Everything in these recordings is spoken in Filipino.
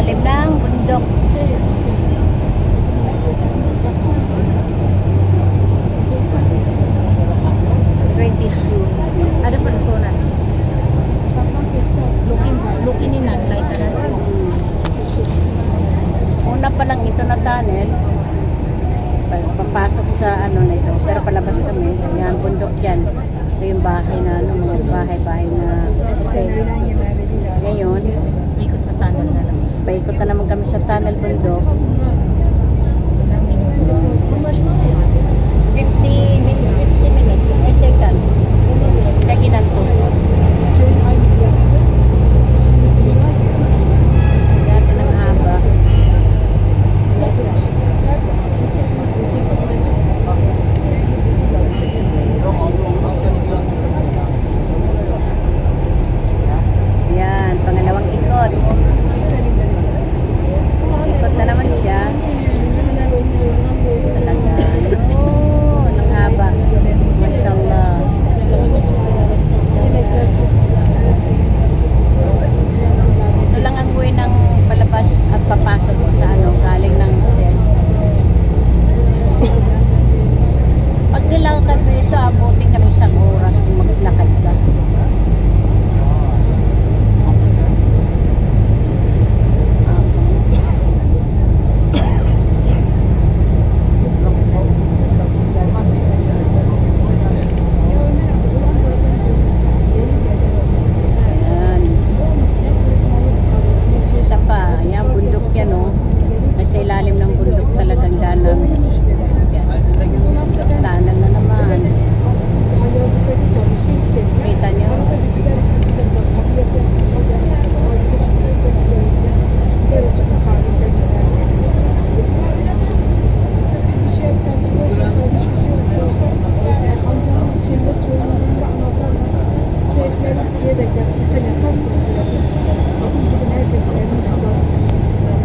ilalim ng bundok. 22. Ada personan. Looking in and like una pa lang ito na tunnel. Papasok sa ano na ito. Pero palabas kami. Yan, bundok yan. Ito yung bahay na, ano, mga bahay-bahay na hotel. Ngayon, ikot sa tunnel na lang. Paikot na naman kami sa tunnel bundok. 50 minutes. A second. Kaginan po. Yan, ang haba. Yan, pangalawang ikot. Ikot na naman siya. Talaga. Yun, ang haba. Mashallah. Ito lang ang way ng palabas at papasok mo sa ano, galing ng hotel. Pag nilakad mo ito, abutin ka ng isang oras kung maglakad ka. Ilalim ng bundok talagang danan. Danan na naman. Kita nyo?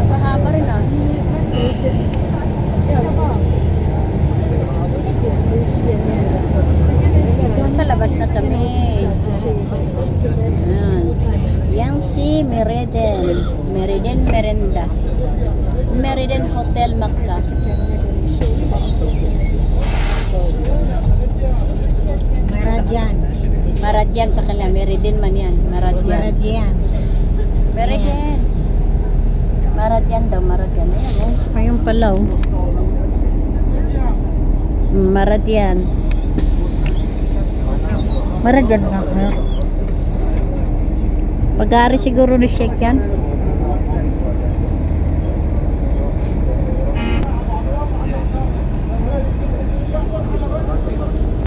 Mahaba rin ah. Sa labas na kami. Yang si Meriden Merenda. Meriden Hotel Makkah. Maradian sa kanila. Meriden man yan. Maradian. Maradian daw, Maradian. Ayan, ayun pala oh. Maradian nga. Pag-ari siguro ni Sheikh yan.